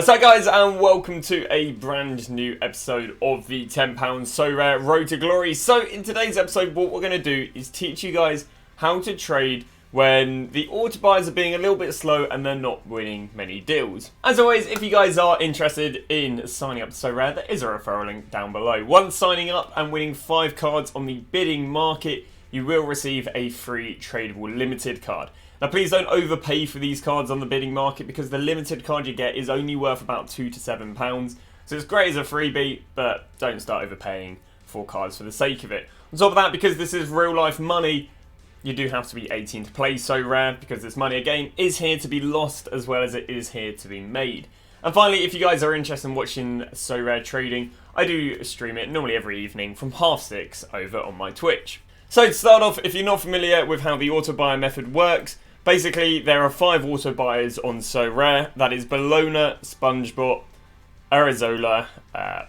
What's up guys, and welcome to a brand new episode of the £10 SoRare Road to Glory. So in today's episode, what we're going to do is teach you guys how to trade when the auto buyers are being a little bit slow and they're not winning many deals. As always, if you guys are interested in signing up to SoRare, there is a referral link down below. Once signing up and winning 5 cards on the bidding market, you will receive a free tradable limited card. Now please don't overpay for these cards on the bidding market because the limited card you get is only worth about £2 to £7. So it's great as a freebie, but don't start overpaying for cards for the sake of it. On top of that, because this is real life money, you do have to be 18 to play SoRare because this money again is here to be lost as well as it is here to be made. And finally, if you guys are interested in watching SoRare trading, I do stream it normally every evening from 6:30 over on my Twitch. So to start off, if you're not familiar with how the auto buyer method works, basically, there are 5 auto buyers on SoRare. That is Bologna, SpongeBot, Arizola,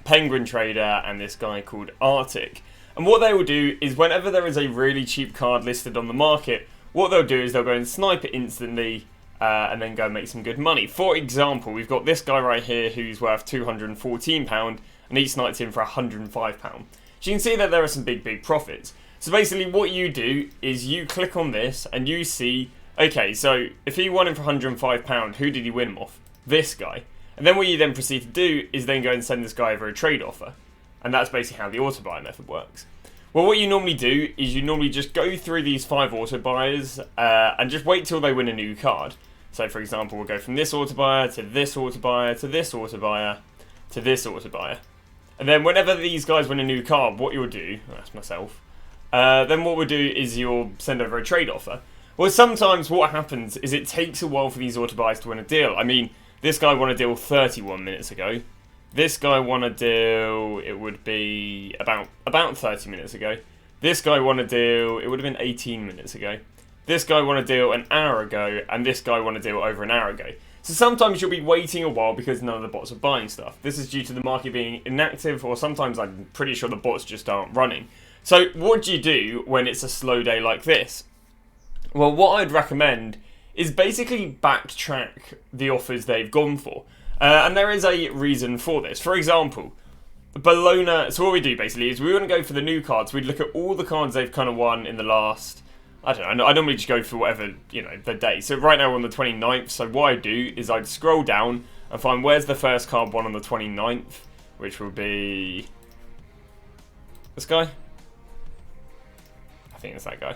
Penguin Trader, and this guy called Arctic. And what they will do is whenever there is a really cheap card listed on the market, what they'll do is they'll go and snipe it instantly and then go and make some good money. For example, we've got this guy right here who's worth £214 and he sniped him for £105. So you can see that there are some big profits. So basically what you do is you click on this and you see, okay, so if he won him for £105, who did he win him off? This guy. And then what you then proceed to do is then go and send this guy over a trade offer. And that's basically how the auto buy method works. Well, what you normally do is you normally just go through these 5 auto buyers and just wait till they win a new card. So for example, we'll go from this auto buyer to this auto buyer to this auto buyer to this auto buyer. And then whenever these guys win a new card, what you'll do, that's myself, then what we'll do is you'll send over a trade offer. Well, sometimes what happens is it takes a while for these auto buyers to win a deal. I mean, this guy won a deal 31 minutes ago. This guy won a deal, it would be about 30 minutes ago. This guy won a deal, it would have been 18 minutes ago. This guy won a deal an hour ago, and this guy won a deal over an hour ago. So sometimes you'll be waiting a while because none of the bots are buying stuff. This is due to the market being inactive, or sometimes I'm pretty sure the bots just aren't running. So what do you do when it's a slow day like this? Well, what I'd recommend is basically backtrack the offers they've gone for. And there is a reason for this. For example, Bologna, so what we do basically is we want to go for the new cards. We'd look at all the cards they've kind of won in the last, I don't know, I normally just go for whatever, the day. So right now we're on the 29th, so what I do is I'd scroll down and find where's the first card won on the 29th, which will be this guy. I think it's that guy.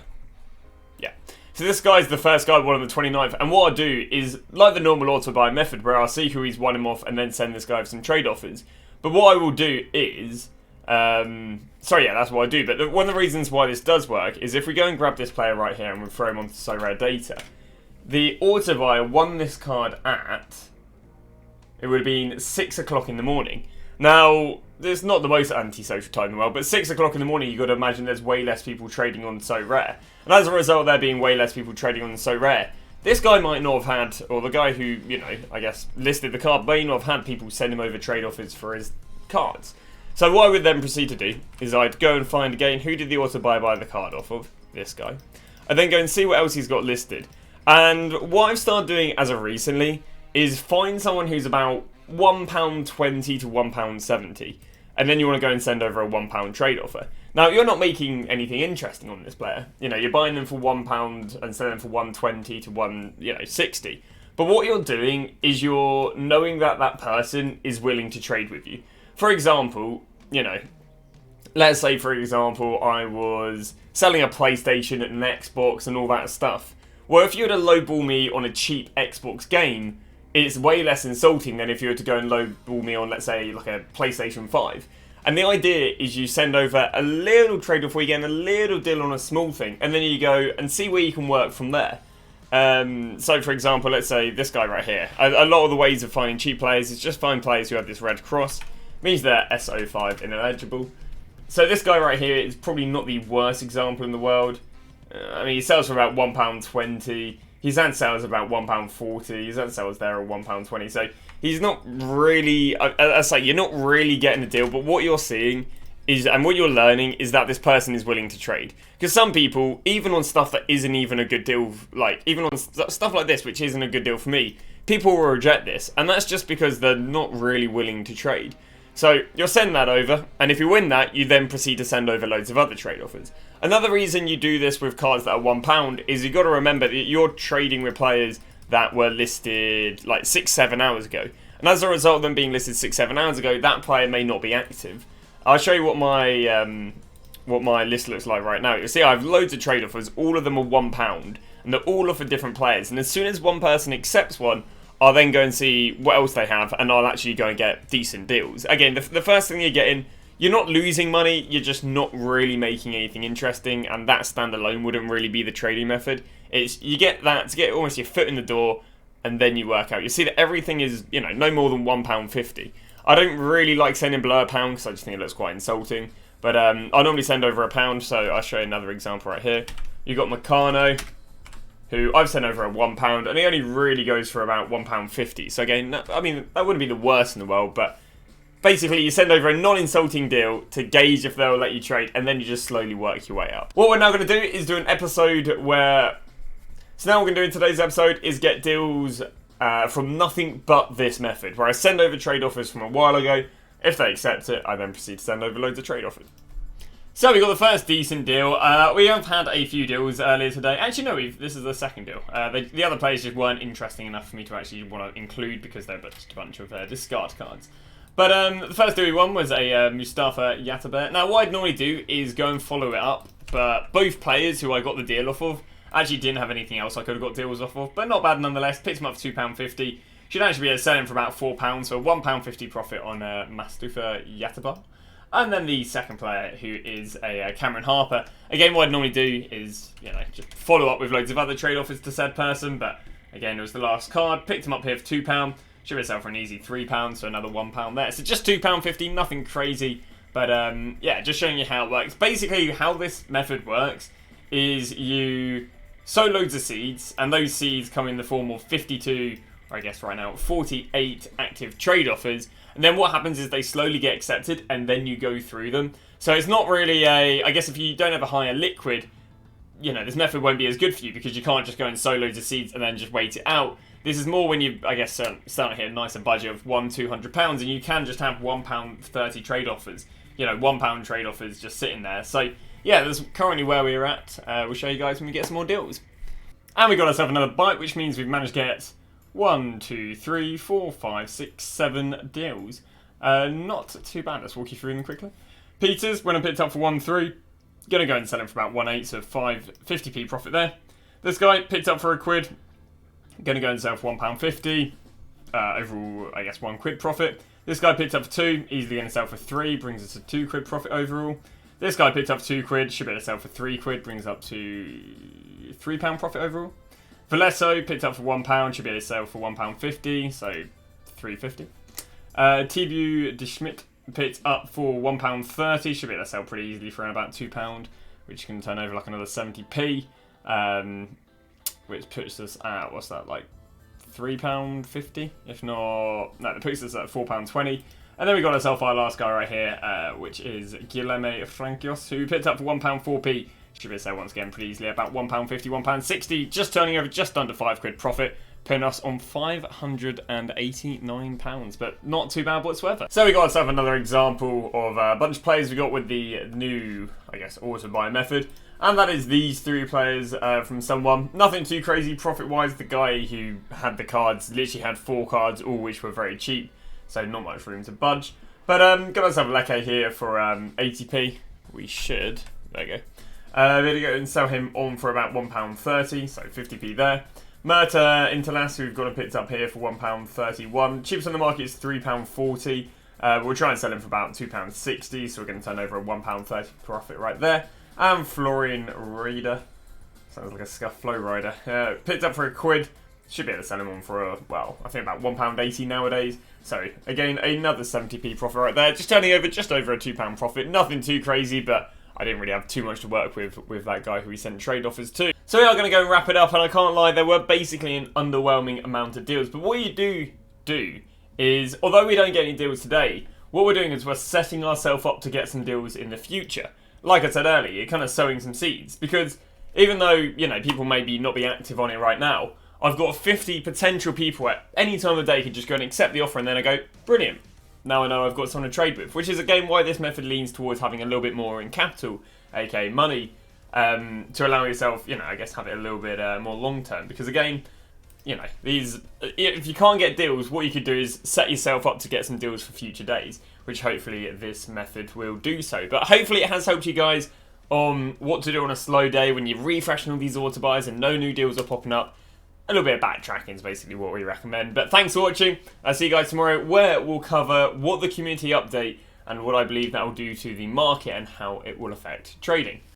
Yeah. So this guy's the first guy won on the 29th, and what I'll do is, like the normal auto buy method, where I'll see who he's won him off and then send this guy with some trade offers. But what I will do is, that's what I do, but one of the reasons why this does work is if we go and grab this player right here and we throw him onto SoRare data, the auto buyer won this card at, it would have been 6 o'clock in the morning. Now, it's not the most antisocial time in the world, but 6 o'clock in the morning, you've got to imagine there's way less people trading on SoRare. And as a result, there being way less people trading on SoRare, this guy might not have had, or the guy who, I guess, listed the card may not have had people send him over trade offers for his cards. So what I would then proceed to do is I'd go and find again who did the auto buy the card off of, this guy. I'd then go and see what else he's got listed. And what I've started doing as of recently is find someone who's about £1.20 to £1.70, and then you want to go and send over a £1 trade offer. Now, you're not making anything interesting on this player. You're buying them for £1 and selling them for £1.20 to £1.60. But what you're doing is you're knowing that that person is willing to trade with you. For example, let's say, for example, I was selling a PlayStation and an Xbox and all that stuff. Well, if you were to lowball me on a cheap Xbox game, it's way less insulting than if you were to go and lowball me on, let's say, like a PlayStation 5. And the idea is you send over a little trade-off where you get a little deal on a small thing, and then you go and see where you can work from there. So, for example, let's say this guy right here. A lot of the ways of finding cheap players is just find players who have this red cross. It means they're SO5 ineligible. So this guy right here is probably not the worst example in the world. I mean, he sells for about £1.20. He's had sales about £1.40. He's had sales there at £1.20. So he's not really, I say, you're not really getting a deal. But what you're seeing is, and what you're learning is that this person is willing to trade. Because some people, even on stuff that isn't even a good deal, like even on stuff like this, which isn't a good deal for me, people will reject this, and that's just because they're not really willing to trade. So you'll send that over, and if you win that, you then proceed to send over loads of other trade offers. Another reason you do this with cards that are £1 is you've got to remember that you're trading with players that were listed like 6-7 hours ago. And as a result of them being listed 6-7 hours ago, that player may not be active. I'll show you what my list looks like right now. You'll see I have loads of trade offers, all of them are £1, and they're all offered different players. And as soon as one person accepts one, I'll then go and see what else they have, and I'll actually go and get decent deals. Again, the first thing you're getting, you're not losing money, you're just not really making anything interesting, and that standalone wouldn't really be the trading method. It's you get that to get almost your foot in the door, and then you work out. You see that everything is, you know, no more than £1.50. I don't really like sending below a pound because I just think it looks quite insulting. But I normally send over a pound, so I'll show you another example right here. You got Meccano, who I've sent over a £1, and he only really goes for about £1.50. So again, I mean, that wouldn't be the worst in the world, but basically you send over a non-insulting deal to gauge if they'll let you trade, and then you just slowly work your way up. What we're now going to do is do an episode where... So now what we're going to do in today's episode is get deals from nothing but this method, where I send over trade offers from a while ago. If they accept it, I then proceed to send over loads of trade offers. So we got the first decent deal. We have had a few deals earlier today. Actually, no, this is the second deal. The other players just weren't interesting enough for me to actually want to include because they're just a bunch of discard cards. But the first deal we won was a Mustafa Yatabeh. Now, what I'd normally do is go and follow it up, but both players who I got the deal off of actually didn't have anything else I could have got deals off of, but not bad nonetheless. Picked him up for £2.50. Should actually be able to sell him for about £4, so £1.50 profit on Mustafa Yatabeh. And then the second player, who is a Cameron Harper. Again, what I'd normally do is, you know, just follow up with loads of other trade offers to said person. But again, it was the last card. Picked him up here for £2. Should be sell for an easy £3, so another £1 there. So just £2.50, nothing crazy. But yeah, just showing you how it works. Basically, how this method works is you sow loads of seeds, and those seeds come in the form of 52, or I guess right now 48 active trade offers. And then what happens is they slowly get accepted, and then you go through them. So it's not really I guess if you don't have a higher liquid, you know, this method won't be as good for you because you can't just go and sow loads of seeds and then just wait it out. This is more when you, I guess, start to hit a nicer budget of £200, and you can just have £1.30 trade offers. You know, £1 trade offers just sitting there. So yeah, that's currently where we're at. We'll show you guys when we get some more deals. And we got ourselves another bite, which means we've managed to get 1, 2, 3, 4, 5, 6, 7 deals. Not too bad. Let's walk you through them quickly. Peters, when I picked up for 1.3, gonna go and sell him for about 1.8, so 50p profit there. This guy picked up for £1, gonna go and sell for £1.50. Overall, I guess £1 profit. This guy picked up for 2, easily gonna sell for 3, brings us to £2 profit overall. This guy picked up for £2, should be able to sell for £3, brings up to £3 profit overall. Valesso picked up for £1, should be able to sell for £1.50, so £3.50. Tibu de Schmidt picked up for £1.30, should be able to sell pretty easily for around about £2, which can turn over like another 70p, which puts us at, what's that, like £3.50? If not, no, it puts us at £4.20. And then we got ourselves our last guy right here, which is Guilherme Franquios, who picked up for £1.4p. Should be able to sell once again pretty easily, about £1.50, £1.60, just turning over just under £5 profit, putting us on £589, but not too bad whatsoever. So we got ourselves another example of a bunch of players we got with the new, I guess, auto buy method, and that is these 3 players from someone. Nothing too crazy profit-wise. The guy who had the cards literally had 4 cards, all which were very cheap, so not much room to budge. But got ourselves a Leke here for 80p. We should, there you go. We're going to go and sell him on for about £1.30, so 50p there. Murta Interlas, who we've got him picked up here for £1.31. Cheapest on the market is £3.40. We'll try and sell him for about £2.60, so we're going to turn over a £1.30 profit right there. And Florian Reader, sounds like a scuffed flow rider, picked up for £1. Should be able to sell him on for, well, I think about £1.80 nowadays. So, again, another 70p profit right there. Just turning over just over a £2 profit. Nothing too crazy, but I didn't really have too much to work with that guy who we sent trade offers to. So we are going to go and wrap it up, and I can't lie, there were basically an underwhelming amount of deals. But what you do is, although we don't get any deals today, what we're doing is we're setting ourselves up to get some deals in the future. Like I said earlier, you're kind of sowing some seeds, because even though, you know, people maybe not be active on it right now, I've got 50 potential people at any time of day could just go and accept the offer, and then I go, brilliant. Now I know I've got someone to trade with, which is again why this method leans towards having a little bit more in capital, aka money, to allow yourself, I guess have it a little bit more long term. Because again, if you can't get deals, what you could do is set yourself up to get some deals for future days, which hopefully this method will do so. But hopefully it has helped you guys on what to do on a slow day when you're refreshing all these auto buys and no new deals are popping up. A little bit of backtracking is basically what we recommend. But thanks for watching. I'll see you guys tomorrow, where we'll cover what the community update and what I believe that will do to the market and how it will affect trading.